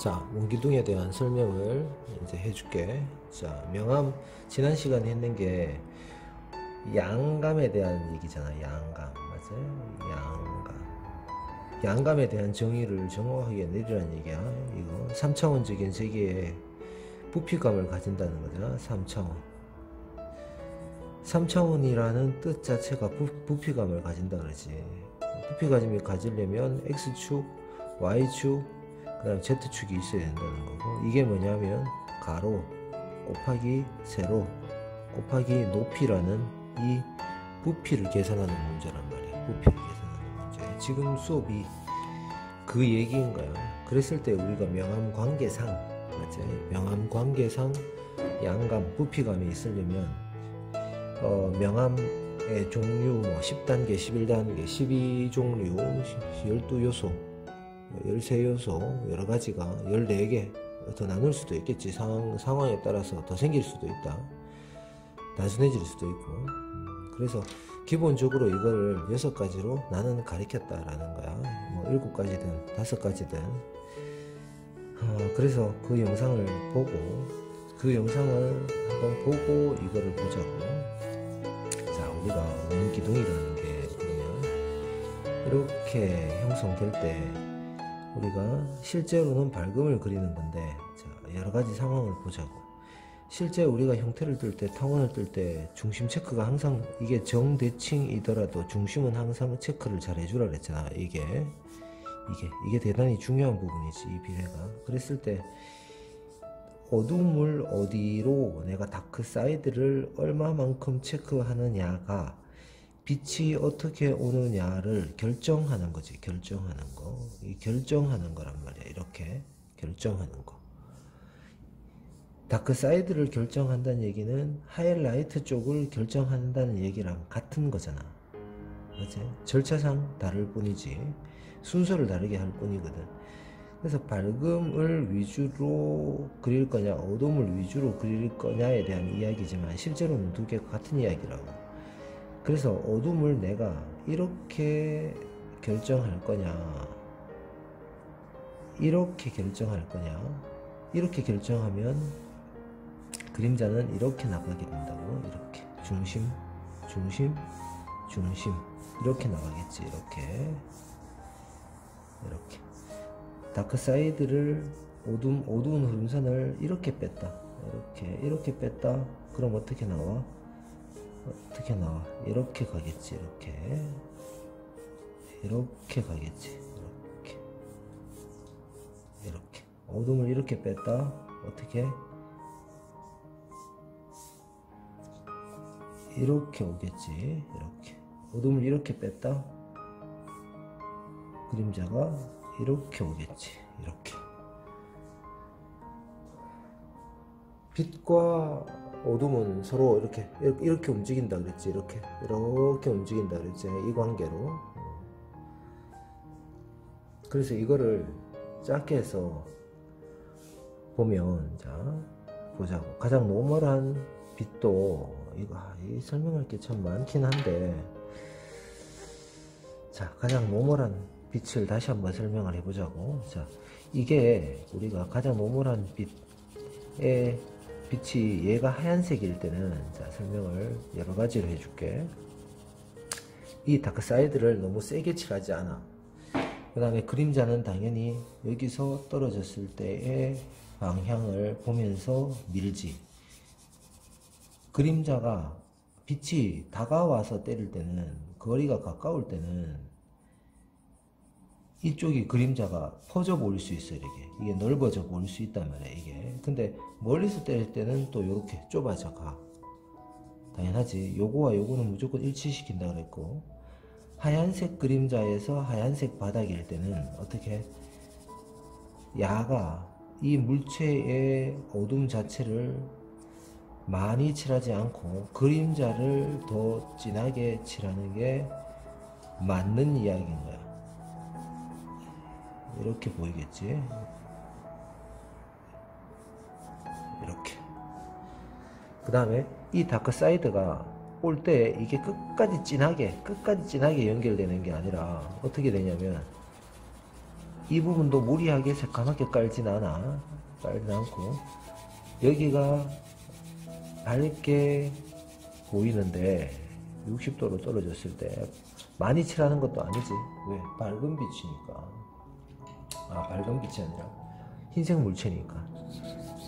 자, 원기둥에 대한 설명을 이제 해줄게. 자, 명암, 지난 시간에 했는 게 양감에 대한 얘기잖아. 양감. 맞아요? 양감. 양감에 대한 정의를 정확하게 내리라는 얘기야. 이거 3차원적인 세계에 부피감을 가진다는 거잖아. 3차원. 3차원이라는 뜻 자체가 부피감을 가진다 그러지. 부피감이 가지려면 X축, Y축, 그 다음 Z축이 있어야 된다는 거고, 이게 뭐냐면 가로 곱하기 세로 곱하기 높이라는 이 부피를 계산하는 문제란 말이야. 부피를 계산하는 문제. 지금 수업이 그 얘기인 거야. 그랬을 때 우리가 명암관계상, 맞지? 명암관계상 양감, 부피감이 있으려면 명암의 종류 뭐 10단계, 11단계, 12종류, 12요소, 13요소, 여러가지가 14개 더 나눌 수도 있겠지. 상황에 따라서 더 생길 수도 있다. 단순해질 수도 있고. 그래서 기본적으로 이거를 6가지로 나는 가리켰다라는 거야. 뭐 7가지든 5가지든. 그래서 그 영상을 보고, 그 영상을 한번 보고 이거를 보자고. 자, 우리가 원기둥이라는 게 그러면 이렇게 형성될 때 우리가 실제로는 밝음을 그리는 건데, 자, 여러가지 상황을 보자고. 실제 우리가 형태를 뜰 때, 타원을 뜰 때 중심 체크가 항상, 이게 정대칭이더라도 중심은 항상 체크를 잘 해주라 그랬잖아. 이게 대단히 중요한 부분이지, 이 비례가. 그랬을 때 어둠을 어디로, 내가 다크 사이드를 얼마만큼 체크하느냐가 빛이 어떻게 오느냐를 결정하는 거지. 결정하는 거. 이 결정하는 거란 말이야. 이렇게 결정하는 거. 다크 사이드를 결정한다는 얘기는 하이라이트 쪽을 결정한다는 얘기랑 같은 거잖아. 그치? 절차상 다를 뿐이지 순서를 다르게 할 뿐이거든. 그래서 밝음을 위주로 그릴 거냐, 어둠을 위주로 그릴 거냐에 대한 이야기지만 실제로는 두 개가 같은 이야기라고. 그래서 어둠을 내가 이렇게 결정할 거냐, 이렇게 결정할 거냐, 이렇게 결정하면 그림자는 이렇게 나가게 된다고. 이렇게 중심, 중심, 중심, 이렇게 나가겠지. 이렇게 다크 사이드를, 어두운 흐름선을 이렇게 뺐다. 이렇게 뺐다. 그럼 어떻게 나와? 이렇게 가겠지. 이렇게 가겠지. 이렇게 어둠을 이렇게 뺐다. 어떻게? 이렇게 오겠지. 이렇게 어둠을 이렇게 뺐다. 그림자가 이렇게 오겠지. 이렇게 빛과 어둠은 서로 이렇게 움직인다 그랬지. 이렇게 움직인다 그랬지. 이 관계로. 그래서 이거를 작게 해서 보면, 자, 보자고. 가장 노멀한 빛도, 이 설명할 게 참 많긴 한데, 자, 가장 노멀한 빛을 다시 한번 설명을 해보자고. 자, 이게 우리가 가장 노멀한 빛의 빛이, 얘가 하얀색일 때는, 자, 설명을 여러 가지로 해줄게. 이 다크 사이드를 너무 세게 칠하지 않아. 그 다음에 그림자는 당연히 여기서 떨어졌을 때의 방향을 보면서 밀지. 그림자가 빛이 다가와서 때릴 때는, 거리가 가까울 때는 이쪽이 그림자가 퍼져 보일 수 있어. 이게 넓어져 보일 수 있단 말이야. 이게 근데 멀리서 때릴 때는 또 이렇게 좁아져 가. 당연하지. 요거와 요거는 무조건 일치시킨다 그랬고, 하얀색 그림자에서 하얀색 바닥일 때는 어떻게, 야가 이 물체의 어둠 자체를 많이 칠하지 않고 그림자를 더 진하게 칠하는 게 맞는 이야기인 거야. 이렇게 보이겠지? 이렇게. 그 다음에 이 다크 사이드가 올 때 이게 끝까지 진하게 연결되는 게 아니라 어떻게 되냐면, 이 부분도 무리하게 새까맣게 깔진 않고 여기가 밝게 보이는데 60도로 떨어졌을 때 많이 칠하는 것도 아니지. 왜? 밝은 빛이니까. 밝은 빛이 아니라 흰색 물체니까.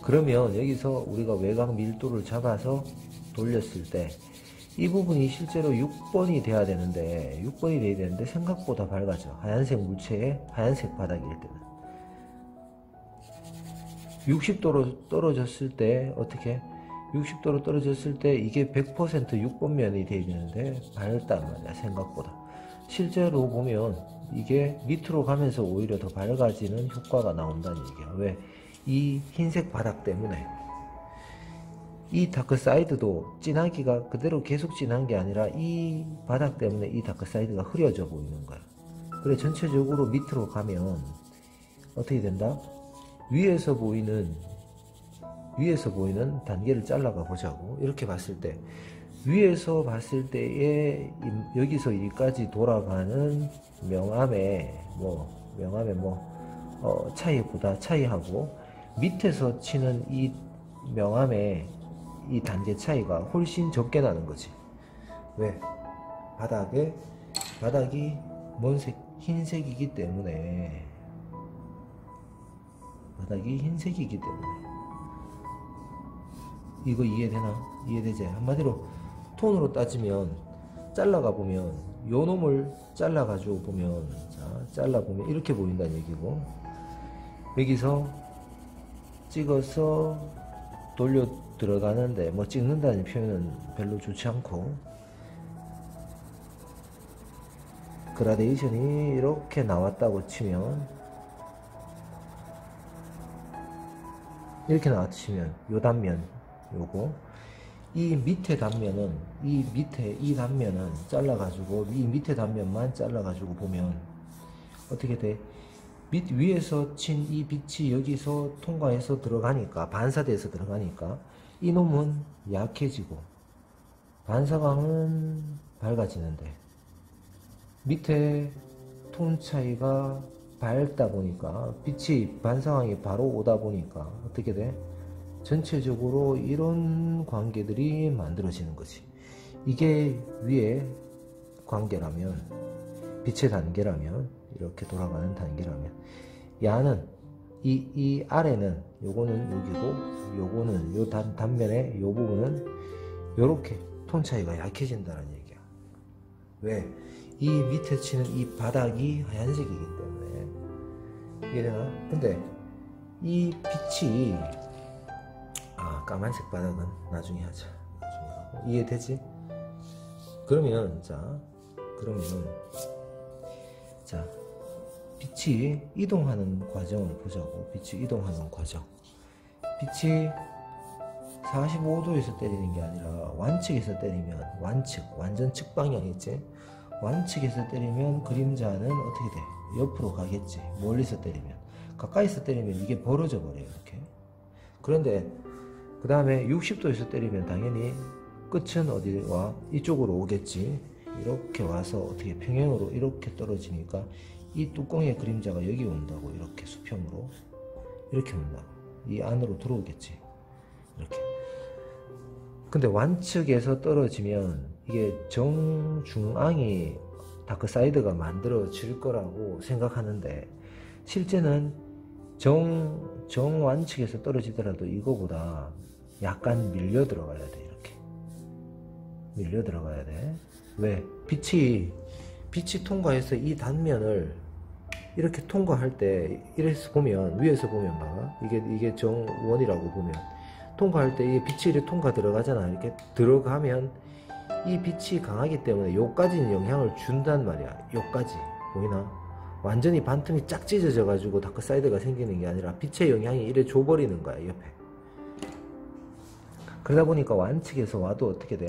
그러면 여기서 우리가 외곽 밀도를 잡아서 돌렸을 때 이 부분이 실제로 6번이 돼야 되는데 생각보다 밝아져. 하얀색 물체에 하얀색 바닥일 때는 60도로 떨어졌을 때 어떻게? 60도로 떨어졌을 때 이게 100% 6번 면이 되어 있는데 밝단 말이야. 생각보다. 실제로 보면 이게 밑으로 가면서 오히려 더 밝아지는 효과가 나온다는 얘기야. 왜? 이 흰색 바닥 때문에. 이 다크사이드도 진하기가 그대로 계속 진한 게 아니라 이 바닥 때문에 이 다크사이드가 흐려져 보이는 거야. 그래, 전체적으로 밑으로 가면 어떻게 된다? 위에서 보이는 단계를 잘라가 보자고. 이렇게 봤을 때 위에서 봤을 때에 여기서 여기까지 돌아가는 명암의 차이하고 밑에서 치는 이 명암의 이 단계 차이가 훨씬 적게 나는 거지. 왜? 바닥이 뭔 색? 흰색이기 때문에. 이거 이해되나? 이해되지? 한마디로 톤으로 따지면 잘라가 보면 요 놈을 잘라가지고 보면, 잘라보면 이렇게 보인다는 얘기고, 여기서 찍어서 돌려 들어가는데 찍는다는 표현은 별로 좋지 않고, 그라데이션이 이렇게 나왔다고 치면, 요 단면, 요거 이 밑에 단면은 이 단면은 잘라가지고 이 밑에 단면만 잘라가지고 보면 어떻게 돼? 위에서 친 이 빛이 여기서 통과해서 들어가니까, 반사돼서 들어가니까 이 놈은 약해지고 반사광은 밝아지는데, 밑에 톤 차이가 밝다 보니까 빛이 반사광이 바로 오다 보니까 어떻게 돼? 전체적으로 이런 관계들이 만들어지는 거지. 이게 위에 관계라면, 빛의 단계라면, 이렇게 돌아가는 단계라면, 야는 이 아래는 요거는 여기고, 요거는 요 단면에 요 부분은 요렇게 톤 차이가 약해진다는 얘기야. 왜? 이 밑에 치는 이 바닥이 하얀색이기 때문에. 이해되나? 근데 이 빛이 까만색 바닥은 나중에 하자. 이해되지? 그러면 빛이 이동하는 과정을 보자고. 빛이 이동하는 과정. 빛이 45도에서 때리는 게 아니라 완측에서 때리면, 완전 측방향 있지? 완측에서 때리면 그림자는 어떻게 돼? 옆으로 가겠지. 멀리서 때리면. 가까이서 때리면 이게 벌어져 버려요. 이렇게. 그런데 그 다음에 60도에서 때리면 당연히 끝은 어디 와? 이쪽으로 오겠지. 이렇게 와서 어떻게 평행으로 이렇게 떨어지니까 이 뚜껑의 그림자가 여기 온다고. 이렇게 수평으로 이렇게 온다고. 이 안으로 들어오겠지. 이렇게. 근데 완측에서 떨어지면 이게 정중앙이 다크사이드가 만들어질 거라고 생각하는데, 실제는 정완측에서 떨어지더라도 이거보다 약간 밀려 들어가야 돼. 이렇게 밀려 들어가야 돼. 왜? 빛이 통과해서 이 단면을 이렇게 통과할 때, 이래서 보면, 위에서 보면 봐봐. 이게 정원이라고 보면 통과할 때 이 빛이 이렇게 통과 들어가잖아. 이렇게 들어가면 이 빛이 강하기 때문에 요까지는 영향을 준단 말이야. 요까지 보이나? 완전히 반틈이 쫙 찢어져 가지고 다크사이드가 생기는 게 아니라 빛의 영향이 이래 줘버리는 거야, 옆에. 그러다 보니까 완측에서 와도 어떻게 돼?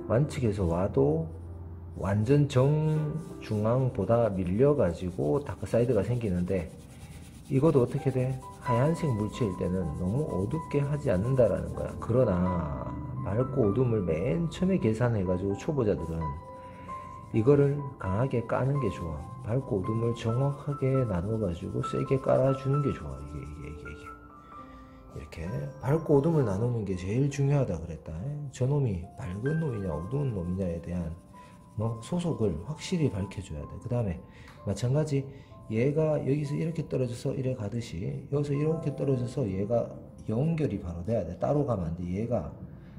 완측에서 와도 완전 정중앙보다 밀려가지고 다크사이드가 생기는데, 이것도 어떻게 돼? 하얀색 물체일 때는 너무 어둡게 하지 않는다라는 거야. 그러나 밝고 어둠을 맨 처음에 계산해가지고 초보자들은 이거를 강하게 까는 게 좋아. 밝고 어둠을 정확하게 나눠가지고 세게 깔아주는 게 좋아. 이게. 이렇게 밝고 어둠을 나누는 게 제일 중요하다 그랬다. 저놈이 밝은 놈이냐 어두운 놈이냐에 대한 소속을 확실히 밝혀줘야 돼. 그 다음에 마찬가지 얘가 여기서 이렇게 떨어져서 이래 가듯이 여기서 이렇게 떨어져서 얘가 연결이 바로 돼야 돼. 따로 가면 안 돼. 얘가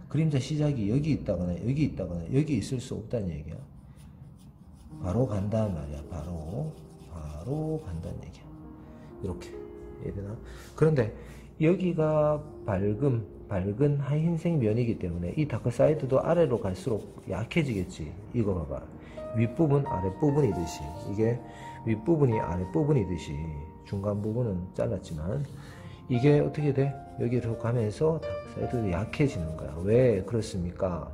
그림자 시작이 여기 있다거나 여기 있다거나 여기 있을 수 없다는 얘기야. 바로 간단 말이야. 바로 간다는 얘기야. 이렇게 이해되나? 그런데 여기가 밝은 하얀색 면이기 때문에 이 다크사이드도 아래로 갈수록 약해지겠지. 이거 봐봐. 윗부분 아랫부분이듯이 이게 윗부분이 아랫부분이듯이 중간 부분은 잘랐지만 이게 어떻게 돼? 여기로 가면서 다크사이드도 약해지는 거야. 왜 그렇습니까?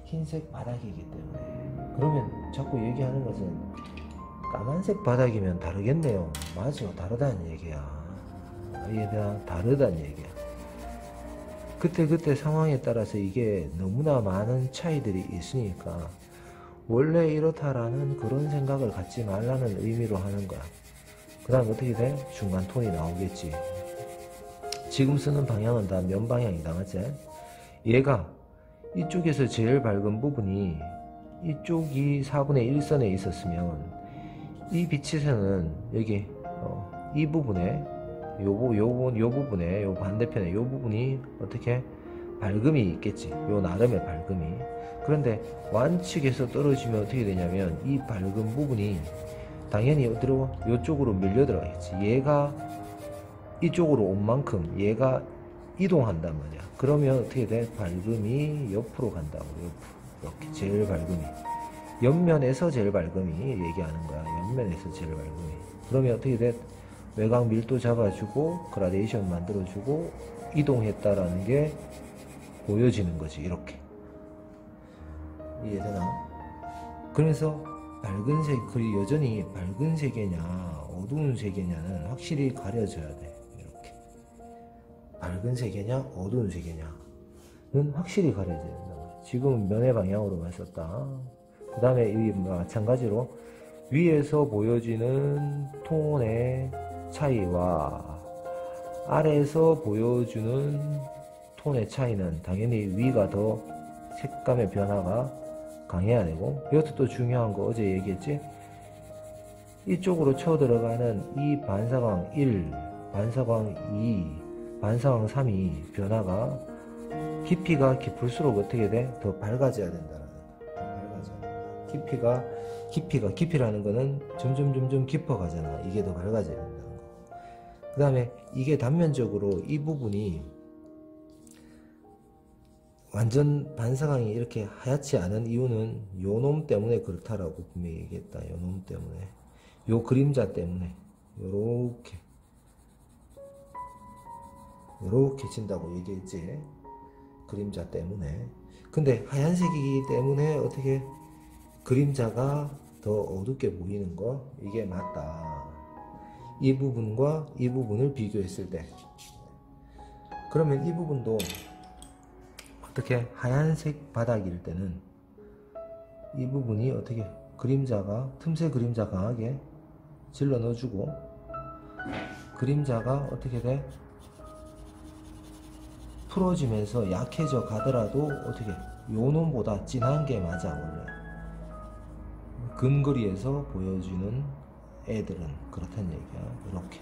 흰색 바닥이기 때문에. 그러면 자꾸 얘기하는 것은 까만색 바닥이면 다르겠네요. 맞아, 다르다는 얘기야. 이해되나? 다르다는 얘기야. 그때 상황에 따라서 이게 너무나 많은 차이들이 있으니까 원래 이렇다라는 그런 생각을 갖지 말라는 의미로 하는 거야. 그 다음 어떻게 돼? 중간 톤이 나오겠지. 지금 쓰는 방향은 다 면 방향이다, 맞지? 얘가 이쪽에서 제일 밝은 부분이 이쪽이 4분의 1선에 있었으면 이 빛에서는 여기 이 부분에 요 부분에 요 반대편에 요 부분이 어떻게 밝음이 있겠지. 요 나름의 밝음이. 그런데 완측에서 떨어지면 어떻게 되냐면 이 밝은 부분이 당연히 어디로 요쪽으로 밀려 들어가겠지. 얘가 이쪽으로 온 만큼 얘가 이동한단 말이야. 그러면 어떻게 돼? 밝음이 옆으로 간다고. 이렇게 제일 밝음이 옆면에서 제일 밝음이 얘기하는 거야. 옆면에서 제일 밝음이. 그러면 어떻게 돼? 외곽 밀도 잡아주고 그라데이션 만들어주고 이동했다라는 게 보여지는 거지. 이렇게 이해되나? 그래서 밝은 색, 그리고 여전히 밝은 색이냐 어두운 색이냐는 확실히 가려져야 돼. 이렇게 밝은 색이냐 어두운 색이냐는 확실히 가려져야 된다. 지금 면의 방향으로만 썼다. 그 다음에 이 마찬가지로 위에서 보여지는 톤의 차이와 아래에서 보여주는 톤의 차이는 당연히 위가 더 색감의 변화가 강해야 되고, 이것도 또 중요한 거 어제 얘기했지? 이쪽으로 쳐 들어가는 이 반사광 1, 반사광 2, 반사광 3이 변화가 깊이가 깊을수록 어떻게 돼? 더 밝아져야 된다는 거. 밝아져야 된다. 깊이라는 거는 점점 깊어가잖아. 이게 더 밝아져야 된다는 거. 그 다음에 이게 단면적으로 이 부분이 완전 반사광이 이렇게 하얗지 않은 이유는 요 놈 때문에 그렇다라고 분명히 얘기했다. 요 놈 때문에, 요 그림자 때문에 요렇게 진다고 얘기했지. 그림자 때문에. 근데 하얀색이기 때문에 어떻게 그림자가 더 어둡게 보이는 거, 이게 맞다. 이 부분과 이 부분을 비교했을 때, 그러면 이 부분도 어떻게 하얀색 바닥일 때는 이 부분이 어떻게 그림자가, 틈새 그림자 강하게 질러 넣어주고, 그림자가 어떻게 돼? 풀어지면서 약해져 가더라도 어떻게 요 놈보다 진한 게 맞아. 원래 근거리에서 보여주는 애들은 그렇다는 얘기야. 이렇게.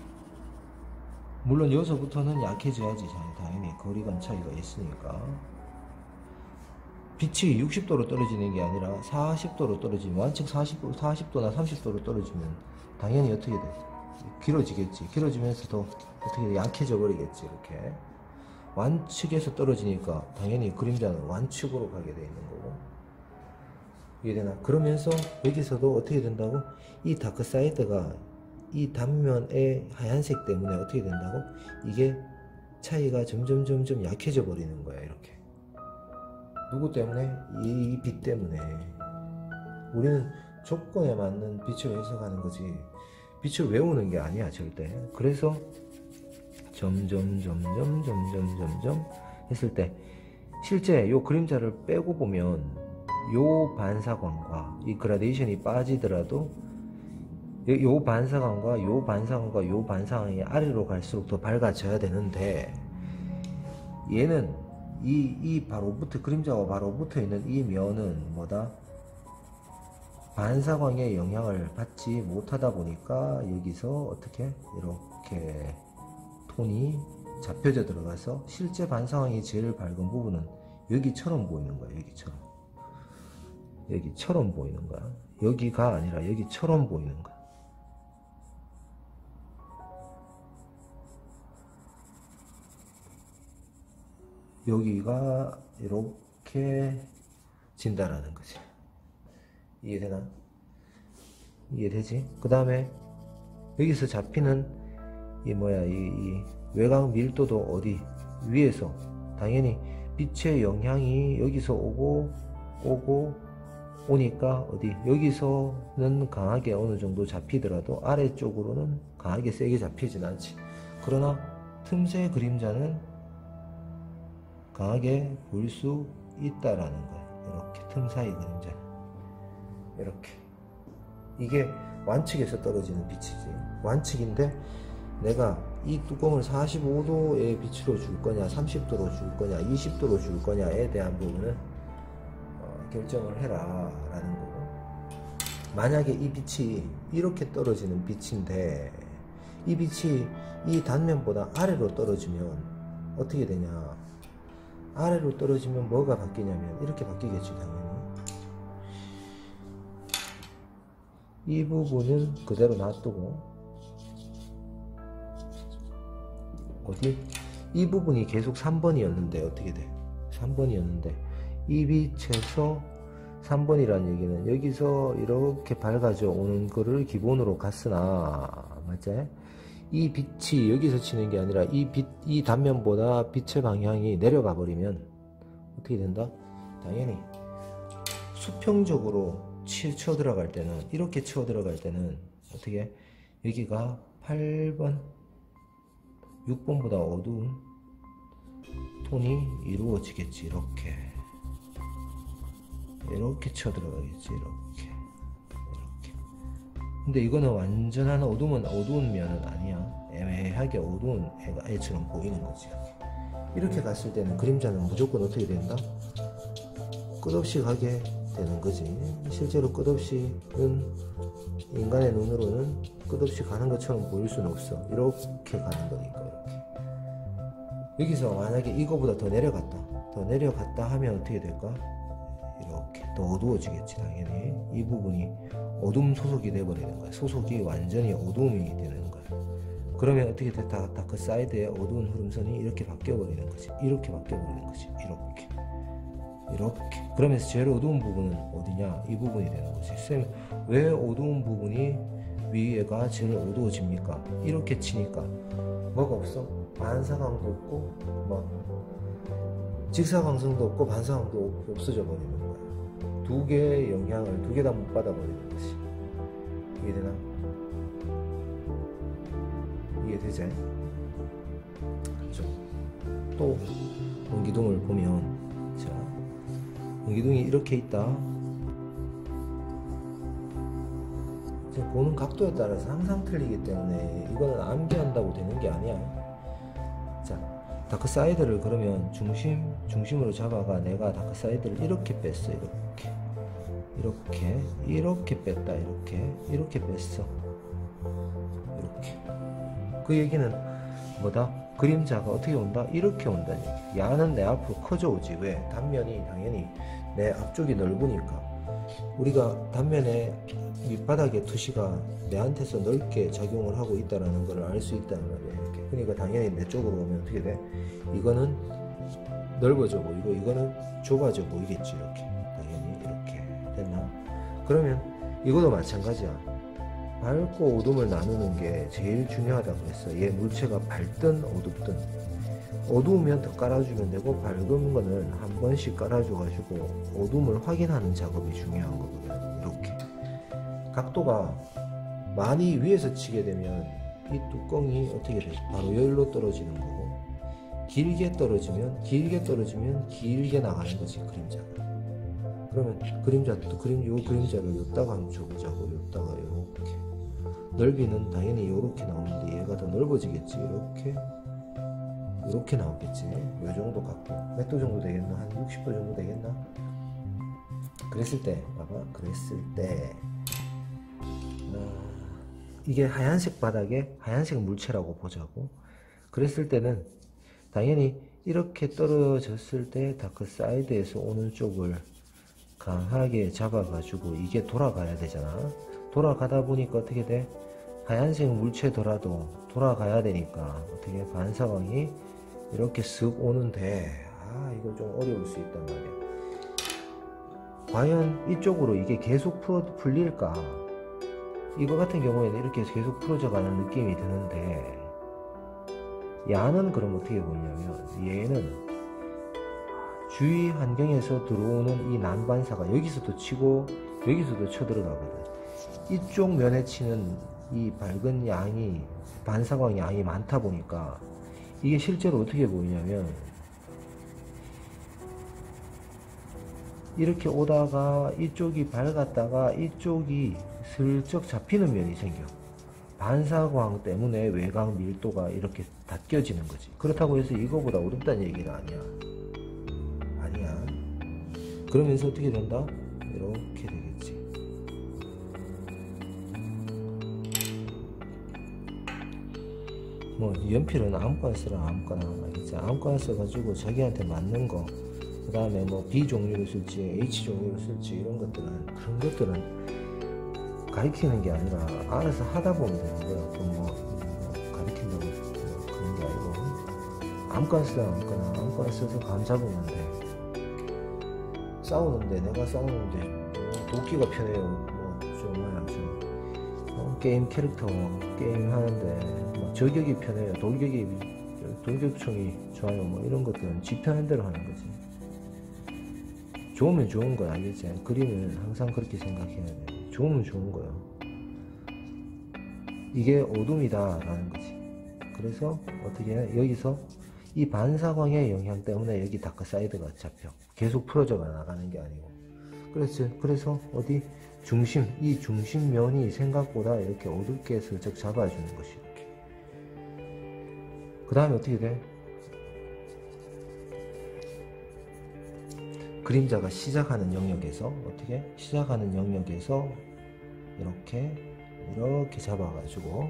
물론 여기서부터는 약해져야지. 당연히 거리감 차이가 있으니까. 빛이 60도로 떨어지는 게 아니라 40도로 떨어지면, 완측 40도나 30도로 떨어지면 당연히 어떻게 돼? 길어지겠지. 길어지면서도 어떻게 약해져 버리겠지. 이렇게 완측에서 떨어지니까 당연히 그림자는 완측으로 가게 돼 있는 거고. 이해되나? 그러면서 여기서도 어떻게 된다고? 이 다크사이드가 이 단면의 하얀색 때문에 어떻게 된다고? 이게 차이가 점점 약해져 버리는 거야. 이렇게. 누구 때문에? 이 빛 때문에. 우리는 조건에 맞는 빛을 해석하는 거지 빛을 외우는 게 아니야, 절대. 그래서 점점 했을 때 실제 요 그림자를 빼고 보면 요 반사광과 이 그라데이션이 빠지더라도 요 반사광과 요 반사광과 요 반사광이 아래로 갈수록 더 밝아져야 되는데, 얘는 이 바로 그림자가 바로 붙어 있는 이 면은 뭐다? 반사광의 영향을 받지 못하다 보니까 여기서 어떻게 이렇게 톤이 잡혀져 들어가서 실제 반사광이 제일 밝은 부분은 여기처럼 보이는 거야. 여기처럼 보이는 거야. 여기가 아니라 여기처럼 보이는 거야. 여기가 이렇게 진다라는 거지. 이해되나? 이해되지? 그 다음에 여기서 잡히는 이 외곽 밀도도 어디? 위에서 당연히 빛의 영향이 여기서 오니까 어디? 여기서는 강하게 어느 정도 잡히더라도 아래쪽으로는 강하게 세게 잡히진 않지. 그러나 틈새 그림자는 강하게 보일 수 있다라는 거야. 이렇게 틈 사이 그림자는 이렇게. 이게 완측에서 떨어지는 빛이지. 완측인데 내가 이 뚜껑을 45도의 빛으로 줄 거냐, 30도로 줄 거냐, 20도로 줄 거냐에 대한 부분은 결정을 해라 라는 거고, 만약에 이 빛이 이렇게 떨어지는 빛인데 이 빛이 이 단면보다 아래로 떨어지면 어떻게 되냐? 아래로 떨어지면 뭐가 바뀌냐면 이렇게 바뀌겠지. 당연히 이 부분은 그대로 놔두고 어디? 이 부분이 계속 3번이었는데 어떻게 돼? 3번이었는데 이 빛에서 3번이라는 얘기는 여기서 이렇게 밝아져 오는 거를 기본으로 갔으나, 맞지? 이 빛이 여기서 치는 게 아니라 이 단면보다 빛의 방향이 내려가 버리면 어떻게 된다? 당연히 수평적으로 치어 들어갈 때는, 이렇게 치어 들어갈 때는 어떻게? 여기가 8번, 6번보다 어두운 톤이 이루어지겠지. 이렇게 치어 들어가겠지. 이렇게. 근데 이거는 완전한 어두운 면은 아니야. 애매하게 어두운 애처럼 보이는 거지. 이렇게 갔을 때는 그림자는 무조건 어떻게 된다? 끝없이 가게 되는 거지. 실제로 끝없이는 인간의 눈으로는 끝없이 가는 것처럼 보일 수는 없어. 이렇게 가는 거니까. 이렇게. 여기서 만약에 이거보다 더 내려갔다 하면 어떻게 될까? 이렇게 더 어두워지겠지. 당연히 이 부분이 어둠 소속이 돼버리는 거야. 소속이 완전히 어두움이 되는 거야. 그러면 어떻게 돼? 다크 사이드의 어두운 흐름선이 이렇게 바뀌어버리는 거지. 이렇게 바뀌어버리는 거지. 이렇게. 그러면서 제일 어두운 부분은 어디냐? 이 부분이 되는 거지. 쌤, 왜 어두운 부분이 위에가 제일 어두워집니까? 이렇게 치니까 뭐가 없어? 반사광도 없고 직사광선도 없고 반사광도 없어져 버리는 거야. 두 개의 영향을 두 개 다 못 받아버리는 거지. 이해되나? 이해되지? 그렇죠? 또 원기둥을 보면, 자, 원기둥이 이렇게 있다. 보는 각도에 따라서 항상 틀리기 때문에 이거는 암기한다고 되는 게 아니야. 자, 다크 사이드를 그러면 중심으로 잡아가. 내가 다크 사이드를 이렇게 뺐어. 이렇게 뺐다. 이렇게 뺐어. 이렇게. 그 얘기는 뭐다? 그림자가 어떻게 온다? 이렇게 온다니. 야는 내 앞으로 커져 오지. 왜? 단면이 당연히 내 앞쪽이 넓으니까. 우리가 단면에 밑바닥의 투시가 내한테서 넓게 작용을 하고 있다는 걸 알 수 있다는 말이야. 이렇게. 그러니까 당연히 내 쪽으로 오면 어떻게 돼? 이거는 넓어져 보이고 이거는 좁아져 보이겠지. 이렇게. 당연히 이렇게 됐나? 그러면 이것도 마찬가지야. 밝고 어둠을 나누는 게 제일 중요하다고 했어. 얘 물체가 밝든 어둡든. 어두우면 더 깔아주면 되고 밝은 거는 한 번씩 깔아줘가지고 어둠을 확인하는 작업이 중요한 거거든. 이렇게. 각도가 많이 위에서 치게 되면 이 뚜껑이 어떻게 돼? 바로 여기로 떨어지는 거고, 길게 떨어지면 길게 나가는 거지. 그림자가. 그러면 그림자도 요 그림자를 여기다가 한번 줘보자고. 여기다가 이렇게 넓이는 당연히 이렇게 나오는데 얘가 더 넓어지겠지. 이렇게 나오겠지. 요 정도 갖고 몇 도 정도 되겠나? 한 60도 정도 되겠나? 그랬을 때 봐봐. 그랬을 때 이게 하얀색 바닥에 하얀색 물체라고 보자고. 그랬을 때는 당연히 이렇게 떨어졌을 때 다크 사이드에서 오는 쪽을 강하게 잡아가지고 이게 돌아가야 되잖아. 돌아가다 보니까 어떻게 돼? 하얀색 물체더라도 돌아가야 되니까 어떻게 반사광이 이렇게 쓱 오는데, 이거 좀 어려울 수 있단 말이야. 과연 이쪽으로 이게 계속 풀릴까? 이거 같은 경우에는 이렇게 계속 풀어져 가는 느낌이 드는데, 야는 그럼 어떻게 보이냐면, 얘는 주위 환경에서 들어오는 이 난반사가 여기서도 치고 여기서도 쳐들어가거든. 이쪽 면에 치는 이 밝은 양이, 반사광 양이 많다 보니까 이게 실제로 어떻게 보이냐면, 이렇게 오다가 이쪽이 밝았다가 이쪽이 슬쩍 잡히는 면이 생겨. 반사광 때문에 외곽 밀도가 이렇게 닫혀지는 거지. 그렇다고 해서 이거보다 어렵다는 얘기가 아니야. 그러면서 어떻게 된다? 이렇게 되겠지. 뭐 연필은 아무거나 쓰라. 아무거나. 알겠지? 아무거나 써가지고 자기한테 맞는 거, 그 다음에 뭐 B 종류를 쓸지 H 종류를 쓸지 이런 것들은, 그런 것들은 가르치는 게 아니라 알아서 하다 보면 되는 거야. 뭐 가르친다고 뭐 그런 게 아니고, 아무거나 쓰라. 아무거나 써서 감 잡으면 돼. 싸우는데, 내가 싸우는데 도끼가 편해요. 게임 캐릭터 게임 하는데 저격이 편해요. 돌격총이 좋아요. 뭐 이런 것들은 지 편한 대로 하는 거지. 좋으면 좋은 거야. 알겠지? 그림은 항상 그렇게 생각해야 돼. 좋으면 좋은 거야. 이게 어둠이다 라는 거지. 그래서 어떻게 해? 여기서 이 반사광의 영향 때문에 여기 다크 사이드가 잡혀. 계속 풀어져 나가는 게 아니고. 그래서 어디 이 중심면이 생각보다 이렇게 어둡게 슬쩍 잡아주는 것이. 이렇게. 그 다음에 어떻게 돼? 그림자가 시작하는 영역에서 이렇게 잡아가지고,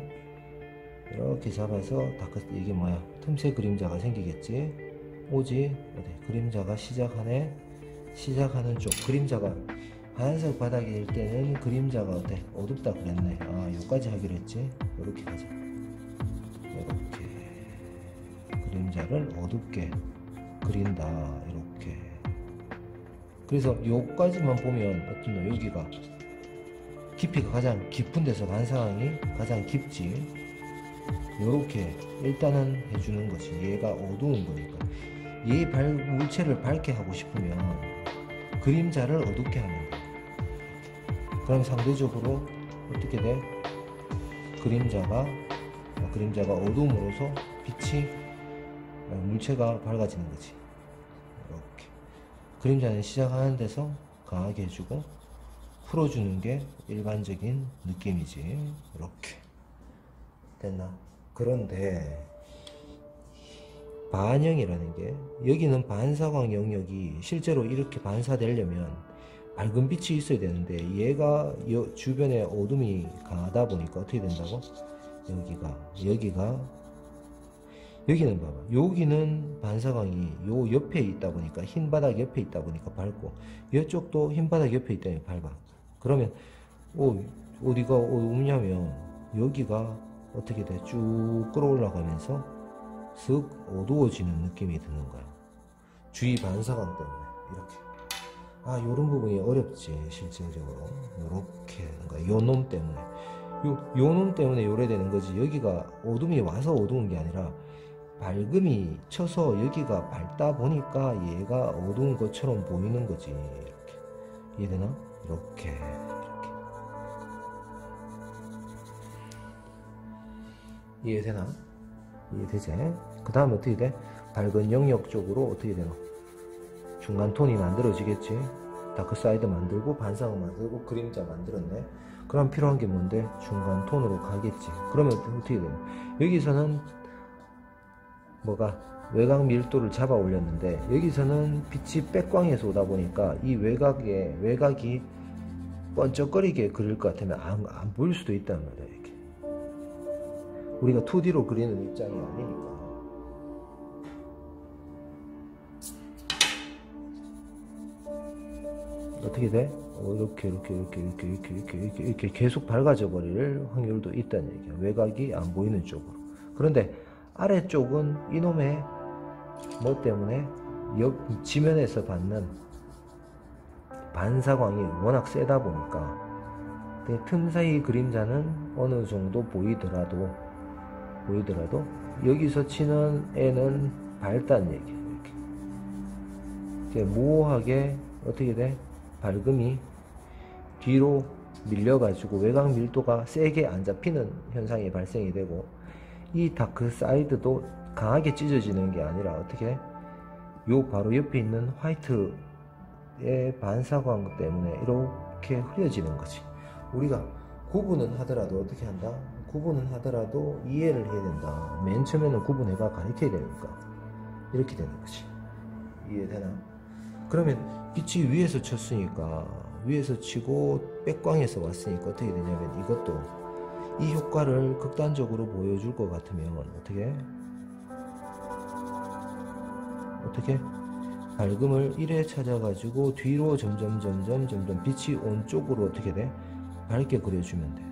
이렇게 잡아서 다크, 이게 뭐야? 틈새 그림자가 생기겠지? 어디? 그림자가 시작하는 쪽. 그림자가 하얀색 바닥일 때는 그림자가 어둡다 그랬네. 여기까지 하기로 했지? 이렇게 가자. 이렇게 그림자를 어둡게 그린다. 이렇게. 그래서 여기까지만 보면 어떤 여기가 깊이가 가장 깊은 데서 반사광이 가장 깊지. 요렇게 일단은 해주는 거지. 얘가 어두운 거니까. 얘 물체를 밝게 하고 싶으면 그림자를 어둡게 하면 돼. 그럼 상대적으로 어떻게 돼? 그림자가 어두움으로써 빛이, 물체가 밝아지는 거지. 이렇게. 그림자는 시작하는 데서 강하게 해주고 풀어주는 게 일반적인 느낌이지. 이렇게. 됐나? 그런데 반영이라는 게, 여기는 반사광 영역이 실제로 이렇게 반사되려면 밝은 빛이 있어야 되는데, 얘가 주변에 어둠이 강하다 보니까 어떻게 된다고? 여기는 봐봐. 여기는 반사광이 요 옆에 있다 보니까, 흰 바닥 옆에 있다 보니까 밝고, 이쪽도 흰 바닥 옆에 있다 보니까 밝아. 그러면 어디가 어둡냐면 여기가 어떻게 돼? 쭉 끌어올라가면서 슥 어두워지는 느낌이 드는 거야. 주위 반사광 때문에. 이렇게. 요런 부분이 어렵지, 실질적으로. 요렇게 되는 거야. 요 놈 때문에. 요 놈 때문에 요래 되는 거지. 여기가 어둠이 와서 어두운 게 아니라 밝음이 쳐서 여기가 밝다 보니까 얘가 어두운 것처럼 보이는 거지. 이렇게. 이해되나? 이렇게. 이해되나? 이해되지? 그 다음에 어떻게 돼? 밝은 영역 쪽으로 어떻게 되나? 중간 톤이 만들어지겠지? 다크사이드 만들고 반사각 만들고 그림자 만들었네. 그럼 필요한 게 뭔데? 중간 톤으로 가겠지. 그러면 어떻게 되냐? 여기서는 뭐가 외곽 밀도를 잡아 올렸는데 여기서는 빛이 백광에서 오다 보니까 이 외곽이 번쩍거리게 그릴 것 같으면 안 보일 수도 있단 말이야. 이렇게 우리가 2D로 그리는 입장이 아니니까. 어떻게 돼? 이렇게 계속 밝아져 버릴 확률도 있다는 얘기야. 외곽이 안 보이는 쪽으로. 그런데 아래쪽은 이놈의 뭐 때문에 지면에서 받는 반사광이 워낙 세다 보니까 틈 사이 그림자는 어느 정도 보이더라도 여기서 치는 애는 밝다는 얘기야. 이렇게 모호하게 어떻게 돼? 밝음이 뒤로 밀려가지고 외곽 밀도가 세게 안 잡히는 현상이 발생이 되고, 이 다크 사이드도 강하게 찢어지는 게 아니라 어떻게 요 바로 옆에 있는 화이트의 반사광 때문에 이렇게 흐려지는 거지. 우리가 구분은 하더라도 어떻게 한다? 구분은 하더라도 이해를 해야 된다. 맨 처음에는 구분해봐 가르쳐야 되니까 이렇게 되는 거지. 이해되나? 그러면 빛이 위에서 쳤으니까, 위에서 치고 백광에서 왔으니까 어떻게 되냐면, 이것도 이 효과를 극단적으로 보여줄 것 같으면 어떻게 밝음을 1에 찾아가지고 뒤로 점점 빛이 온 쪽으로 어떻게 돼? 밝게 그려주면 돼.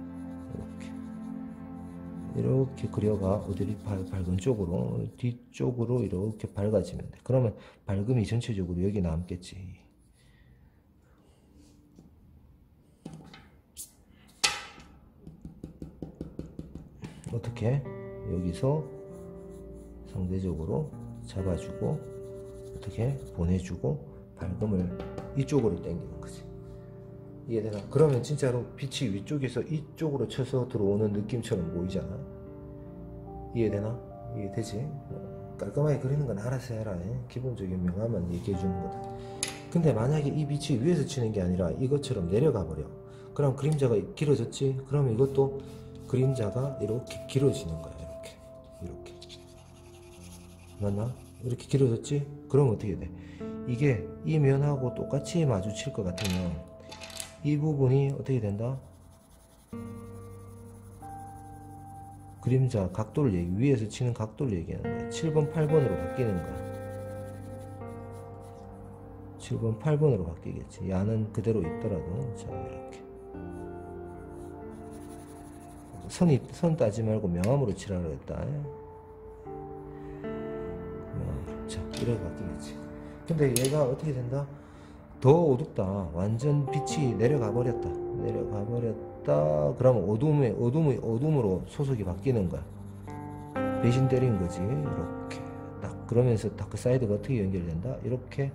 이렇게 그려가 어디를 밝은 쪽으로, 뒤쪽으로 이렇게 밝아지면 돼. 그러면 밝음이 전체적으로 여기 남겠지. 어떻게 여기서 상대적으로 잡아주고 어떻게 보내주고 밝음을 이쪽으로 당기는 거지. 이해되나? 그러면 진짜로 빛이 위쪽에서 이쪽으로 쳐서 들어오는 느낌처럼 보이잖아. 이해되나? 이해되지? 깔끔하게 그리는 건 알아서 해라. 기본적인 명암만 얘기해 주는 거다. 근데 만약에 이 빛이 위에서 치는 게 아니라 이것처럼 내려가 버려. 그럼 그림자가 길어졌지? 그러면 이것도 그림자가 이렇게 길어지는 거야. 이렇게 맞나? 이렇게 길어졌지? 그럼 어떻게 돼? 이게 이 면하고 똑같이 마주칠 것 같으면 이 부분이 어떻게 된다? 그림자 각도를 위에서 치는 각도를 얘기하는 거야. 7번, 8번으로 바뀌는 거야. 7번, 8번으로 바뀌겠지. 야는 그대로 있더라도. 자, 이렇게. 선 따지 말고 명암으로 치라고 했다. 자, 이렇게 바뀌겠지. 근데 얘가 어떻게 된다? 더 어둡다. 완전 빛이 내려가 버렸다. 그러면 어둠으로 소속이 바뀌는 거야. 배신 때린 거지. 이렇게 딱. 그러면서 다크 사이드가 어떻게 연결된다? 이렇게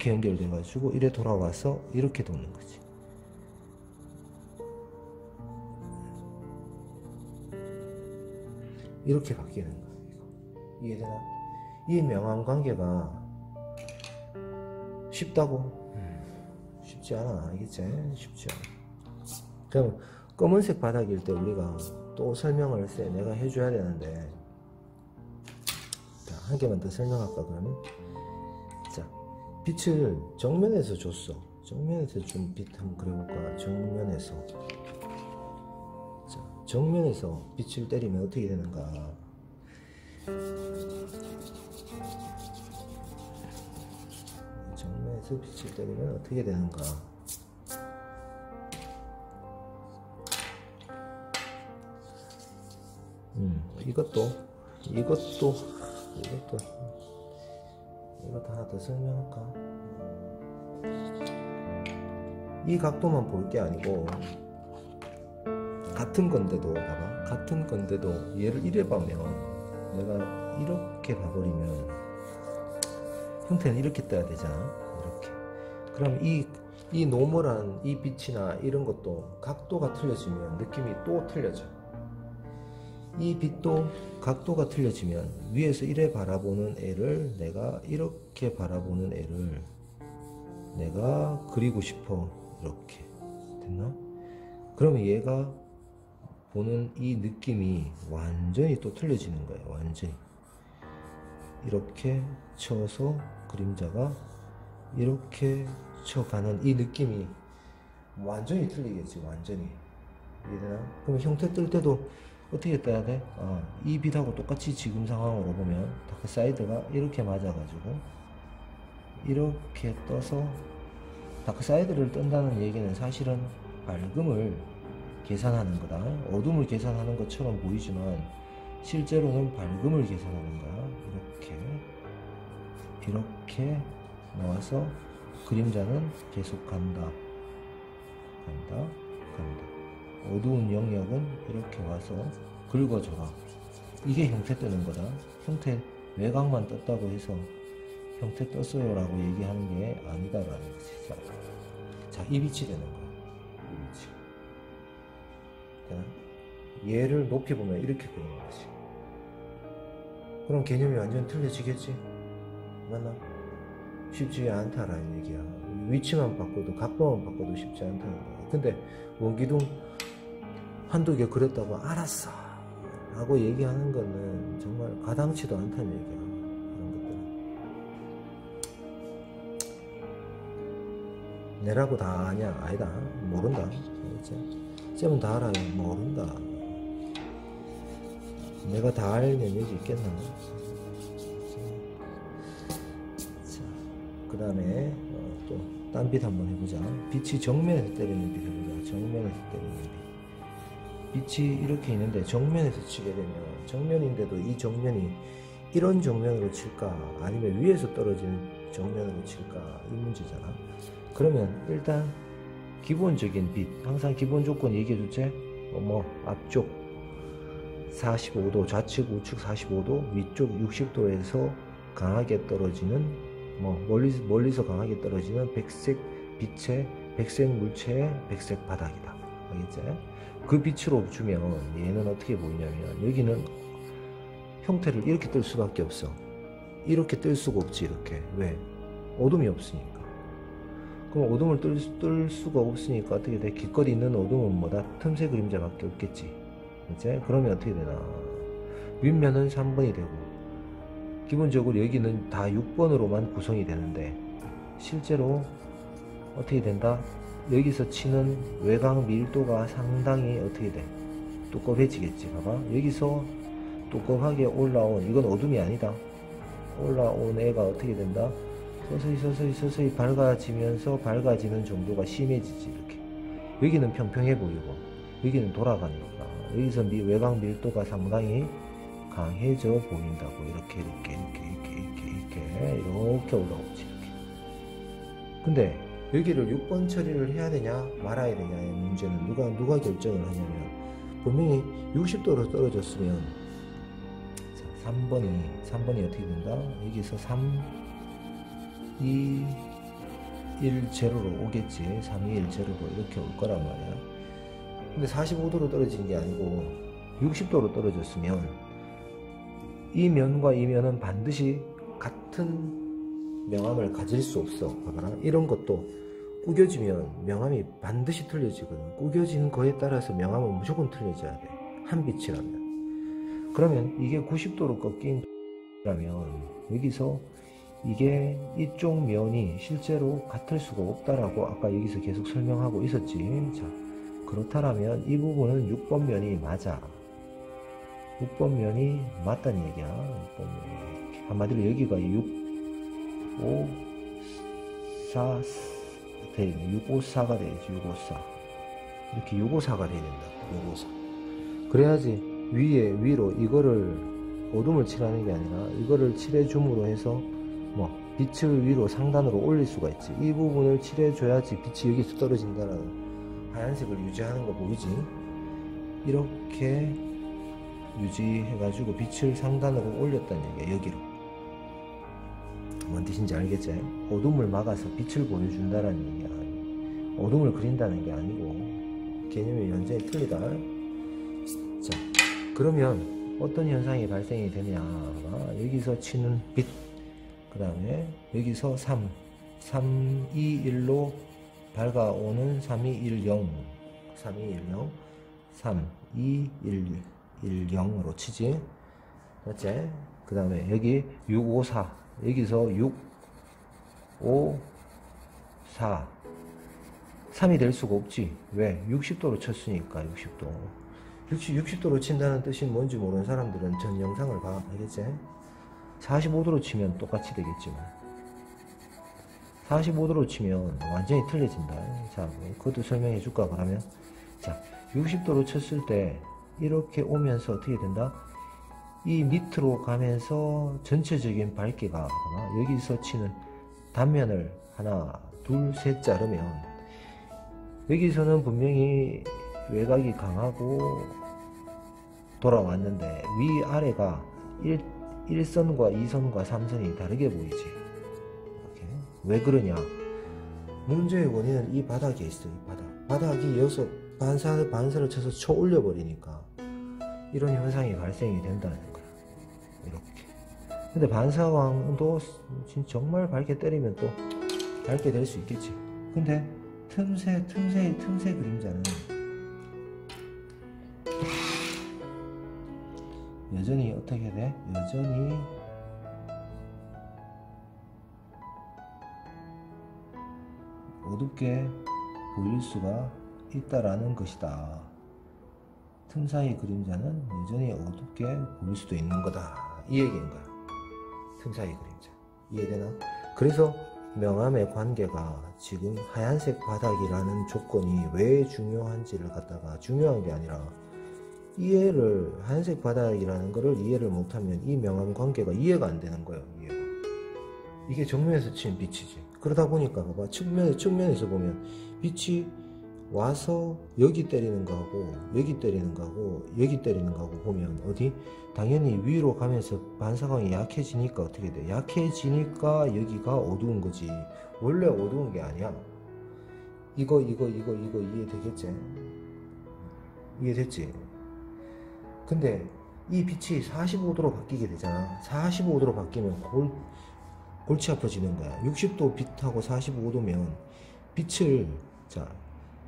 연결돼 가지고 이래 돌아와서 이렇게 도는 거지. 이렇게 바뀌는 거야. 이해되나? 이 명암 관계가 쉽다고? 쉽지 않아. 알겠지? 쉽지 않아. 그럼 검은색 바닥일 때 우리가 또 설명을 내가 해줘야 되는데, 자, 한 개만 더 설명할까 그러면? 자, 빛을 정면에서 줬어. 정면에서 좀 빛 한번 그려볼까? 정면에서 빛을 때리면 어떻게 되는가? 정면에서 빛을 때리면 어떻게 되는가? 이것도 하나 더 설명할까? 이 각도만 볼 게 아니고, 같은 건데도 봐봐. 같은 건데도 얘를 이래 보면, 내가 이렇게 봐버리면 형태는 이렇게 떠야 되잖아. 이렇게. 그럼 이 노멀한 이 빛이나 이런 것도 각도가 틀려지면 느낌이 또 틀려져. 이 빛도 각도가 틀려지면 위에서 이래 바라보는 애를 내가 이렇게 바라보는 애를 내가 그리고 싶어. 이렇게 됐나? 그러면 얘가 보는 이 느낌이 완전히 또 틀려지는 거예요. 완전히 이렇게 쳐서 그림자가 이렇게 쳐가는 이 느낌이 완전히 틀리겠지. 완전히. 이해되나? 그럼 형태 뜰 때도 어떻게 떠야 돼? 이 빛하고 똑같이 지금 상황으로 보면 다크 사이드가 이렇게 맞아가지고 이렇게 떠서 다크 사이드를 뜬다는 얘기는 사실은 밝음을 계산하는 거다. 어둠을 계산하는 것처럼 보이지만 실제로는 밝음을 계산하는 거야. 이렇게 나와서 그림자는 계속 간다. 어두운 영역은 이렇게 와서 긁어줘라. 이게 형태 뜨는 거다. 형태 외곽만 떴다고 해서 형태 떴어요 라고 얘기하는 게 아니다라는 거지. 자, 이 빛이 되는 거야. 이 빛이. 얘를 높이 보면 이렇게 그리는 거지. 그럼 개념이 완전 틀려지겠지? 맞나? 쉽지 않다라는 얘기야. 위치만 바꿔도, 각도만 바꿔도 쉽지 않다는 거야. 근데 원기둥 한두 개 그렸다고 알았어 라고 얘기하는 거는 정말 가당치도 않다는 얘기야. 그런 것들은 내라고 다 아냐? 아니다. 모른다. 쌤은 다 알아요. 모른다. 내가 다 알면 여기 있겠나? 자, 그 다음에 또 딴 빛 한번 해보자. 빛이 정면에서 때리는 빛 해보자. 정면에서 때리는 빛. 빛이 이렇게 있는데 정면에서 치게 되면, 정면인데도 이 정면이 이런 정면으로 칠까 아니면 위에서 떨어지는 정면으로 칠까 이 문제잖아. 그러면 일단 기본적인 빛, 항상 기본 조건 얘기해줬지? 앞쪽 45도, 좌측 우측 45도, 위쪽 60도에서 강하게 떨어지는, 멀리서 강하게 떨어지는 백색 빛의, 백색 물체의 백색 바닥이다. 알겠지? 그 빛으로 주면 얘는 어떻게 보이냐면, 여기는 형태를 이렇게 뜰 수밖에 없어. 이렇게 뜰 수가 없지. 이렇게. 왜? 어둠이 없으니까. 그럼 어둠을 뜰 수가 없으니까 어떻게 돼? 길거리 있는 어둠은 뭐다? 틈새 그림자밖에 없겠지. 그치? 그러면 어떻게 되나? 윗면은 3번이 되고, 기본적으로 여기는 다 6번으로만 구성이 되는데, 실제로 어떻게 된다? 여기서 치는 외곽 밀도가 상당히 어떻게 돼? 두꺼워지겠지. 봐봐. 여기서 두꺼하게 올라온, 이건 어둠이 아니다. 올라온 애가 어떻게 된다? 서서히 밝아지면서 밝아지는 정도가 심해지지. 이렇게. 여기는 평평해 보이고 여기는 돌아가니까 여기서 외곽 밀도가 상당히 강해져 보인다고. 이렇게 올라오지. 이렇게. 근데 여기를 6번 처리를 해야 되냐 말아야 되냐의 문제는 누가 결정을 하냐면, 분명히 60도로 떨어졌으면, 자, 3번이 어떻게 된다? 여기서 3, 2, 1, 0로 오겠지. 3, 2, 1, 0로 이렇게 올 거란 말이야. 근데 45도로 떨어진 게 아니고 60도로 떨어졌으면 이 면과 이 면은 반드시 같은 명암을 가질 수 없어. 봐봐라. 이런 것도 구겨지면 명암이 반드시 틀려지거든. 구겨지는 거에 따라서 명암은 무조건 틀려져야 돼. 한 빛이라면. 그러면 이게 90도로 꺾인다면 여기서 이게 이쪽 면이 실제로 같을 수가 없다라고 아까 여기서 계속 설명하고 있었지. 자, 그렇다면 이 부분은 6번 면이 맞아. 6번 면이 맞다는 얘기야. 6번 면이. 한마디로 여기가 6, 5, 4 되겠네. 654가 되겠지. 654. 이렇게 654가 돼야 된다. 654. 그래야지 위로 이거를 어둠을 칠하는 게 아니라 이거를 칠해줌으로 해서 빛을 위로 상단으로 올릴 수가 있지. 이 부분을 칠해줘야지 빛이 여기서 떨어진다라는 하얀색을 유지하는 거 보이지? 이렇게 유지해가지고 빛을 상단으로 올렸다는 얘기야. 여기로. 뭔 뜻인지 알겠지? 어둠을 막아서 빛을 보여준다라는 얘기야. 어둠을 그린다는 게 아니고 개념이 완전히 틀리다. 자, 그러면 어떤 현상이 발생이 되냐? 여기서 치는 빛, 그 다음에 여기서 3, 321로 밝아오는 3210 3210 치지. 맞지? 그 다음에 여기 654 여기서 654 3이 될 수가 없지. 왜? 60도로 쳤으니까. 60도로 친다는 뜻이 뭔지 모르는 사람들은 전 영상을 봐. 알겠지? 45도로 치면 똑같이 되겠지만 45도로 치면 완전히 틀려진다. 자, 그것도 설명해 줄까 그러면. 자, 60도로 쳤을 때 이렇게 오면서 어떻게 된다? 이 밑으로 가면서 전체적인 밝기가 여기서 치는 단면을 하나 둘 셋 자르면 여기서는 분명히 외곽이 강하고 돌아왔는데 위아래가 1선과 2선과 3선이 다르게 보이지. 이렇게. 왜 그러냐? 문제의 원인은 이 바닥에 있어. 이 바닥이 여기서 반사를 쳐서 쳐 올려버리니까 이런 현상이 발생이 된다는 거야. 이렇게. 근데 반사광도 정말 밝게 때리면 또 밝게 될 수 있겠지. 근데 틈새 그림자는 여전히 어떻게 돼? 여전히 어둡게 보일 수가 있다라는 것이다. 틈 사이 그림자는 여전히 어둡게 보일 수도 있는 거다. 이 얘기인 거야. 틈 사이 그림자. 이해되나? 그래서 명암의 관계가 지금 하얀색 바닥이라는 조건이 왜 중요한지를 갖다가 중요한 게 아니라 이해를 하얀색 바닥이라는 거를 이해를 못하면 이 명암 관계가 이해가 안 되는 거예요. 이해가. 이게 정면에서 치는 빛이지. 그러다 보니까 봐봐 측면에서 보면 빛이 와서 여기 때리는 거하고 여기 때리는 거하고 여기 때리는 거하고 보면 어디? 당연히 위로 가면서 반사광이 약해지니까 어떻게 돼? 약해지니까 여기가 어두운 거지. 원래 어두운 게 아니야. 이거 이해되겠지? 이해됐지? 근데 이 빛이 45도로 바뀌게 되잖아. 45도로 바뀌면 골치 아파지는 거야. 60도 빛하고 45도면 빛을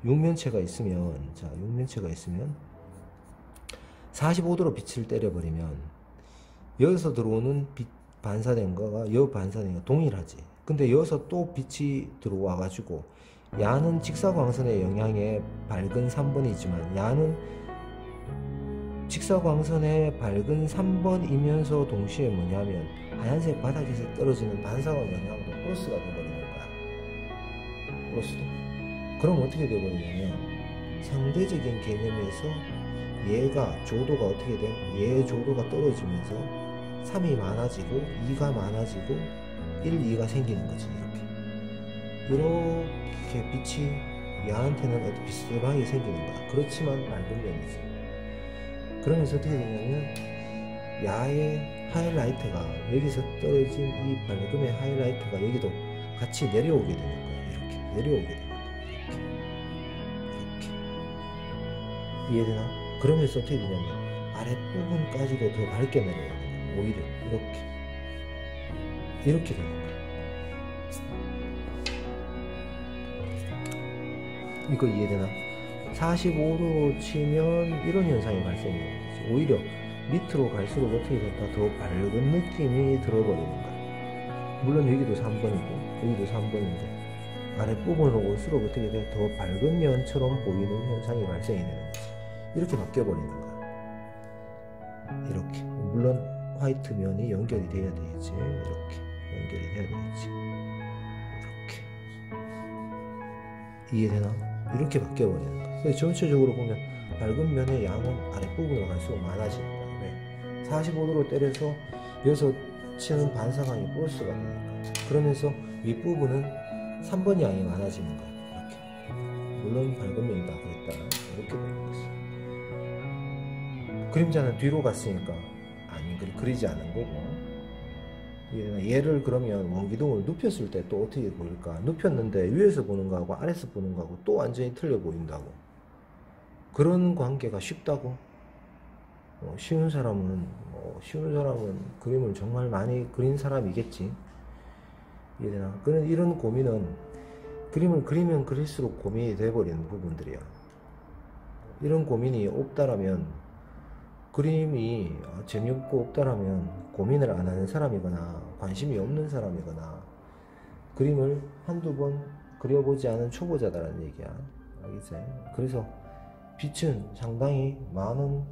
육면체가 있으면 45도로 빛을 때려버리면 여기서 들어오는 빛 반사된 거가 여 반사된 거 동일하지. 근데 여기서 또 빛이 들어와 가지고 야는 직사광선의 영향에 밝은 3번이지만 야는 직사광선의 밝은 3번이면서 동시에 뭐냐면 하얀색 바닥에서 떨어지는 반사광 영향으로 플러스가 되어버리는 거야. 플러스도. 그럼 어떻게 되어버리냐면 상대적인 개념에서 얘가 조도가 어떻게 돼? 얘의 조도가 떨어지면서 3이 많아지고 2가 많아지고 1, 2가 생기는 거지. 이렇게 빛이 야한테는 어떻게 비스듬하게 생기는 거야. 그렇지만 밝은 면이지. 그러면서 어떻게 되냐면 야의 하이라이트가 여기서 떨어진 이 밝음의 하이라이트가 여기도 같이 내려오게 되는 거야. 이렇게 내려오게 되는 거야. 이렇게 이해되나? 그러면서 어떻게 되냐면 아랫부분까지도 더 밝게 내려오는 거야. 오히려 이렇게 되는 거야. 이거 이해되나? 45도로 치면 이런 현상이 발생해요. 오히려 밑으로 갈수록 어떻게 된다? 더 밝은 느낌이 들어버리는 거야. 물론 여기도 3번이고 여기도 3번인데 아랫부분으로 올수록 어떻게 돼? 더 밝은 면처럼 보이는 현상이 발생이 되는 거지. 이렇게 바뀌어버리는 거야. 이렇게. 물론 화이트 면이 연결이 돼야 되겠지. 이렇게 연결이 돼야 되겠지. 이렇게. 이해되나? 이렇게 바뀌어버리는 거야. 그래서 전체적으로 보면 밝은 면의 양은 아랫부분으로 갈수록 많아지는 거야. 왜? 45도로 때려서 여기서 치는 반사광이 플러스가 되니까. 그러면서 윗부분은 3번 양이 많아지는 거야. 이렇게. 물론 밝은 면이다 그랬다. 이렇게 되는 거지. 그림자는 뒤로 갔으니까 그리지 않은 거고. 얘를 그러면 원기둥을 눕혔을 때 또 어떻게 보일까? 눕혔는데 위에서 보는 거하고 아래에서 보는 거하고 또 완전히 틀려 보인다고. 그런 관계가 쉽다고? 쉬운 사람은 그림을 정말 많이 그린 사람이겠지. 이해되나? 그런 이런 고민은 그림을 그리면 그릴수록 고민이 돼버리는 부분들이야. 이런 고민이 없다라면, 그림이 재미없고 없다라면 고민을 안 하는 사람이거나 관심이 없는 사람이거나 그림을 한두 번 그려보지 않은 초보자다라는 얘기야. 알겠지? 그래서 빛은 상당히 많은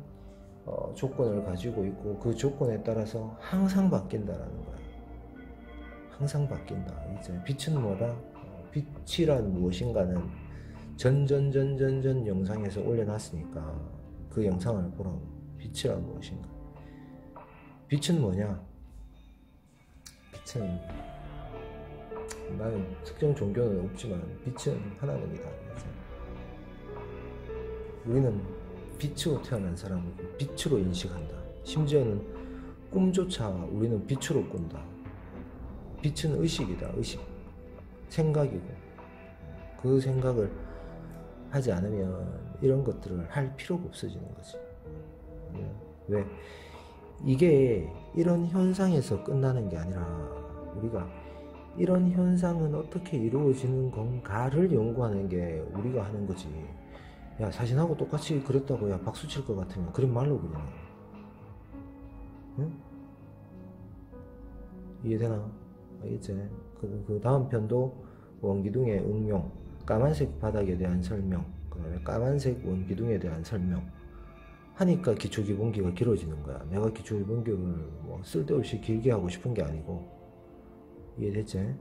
조건을 가지고 있고 그 조건에 따라서 항상 바뀐다라는 거야. 항상 바뀐다. 이제 빛은 뭐다? 빛이란 무엇인가는 전 영상에서 올려놨으니까 그 영상을 보라고. 빛이란 무엇인가? 빛은 뭐냐? 빛은, 나는 특정 종교는 없지만 빛은 하나님이다. 우리는 빛으로 태어난 사람이고 빛으로 인식한다. 심지어는 꿈조차 우리는 빛으로 꾼다. 빛은 의식이다. 의식. 생각이고 그 생각을 하지 않으면 이런 것들을 할 필요가 없어지는 거지. 왜? 이게 이런 현상에서 끝나는 게 아니라 우리가 이런 현상은 어떻게 이루어지는 건가를 연구하는 게 우리가 하는 거지. 야, 사진하고 똑같이 그렸다고 야 박수 칠 것 같으면 그림 말로 그리네. 응? 이해되나? 알겠지? 그 다음 편도 원기둥의 응용, 까만색 바닥에 대한 설명, 그 다음에 까만색 원기둥에 대한 설명 하니까 기초기본기가 길어지는 거야. 내가 기초기본기를 뭐 쓸데없이 길게 하고 싶은 게 아니고. 이해됐지?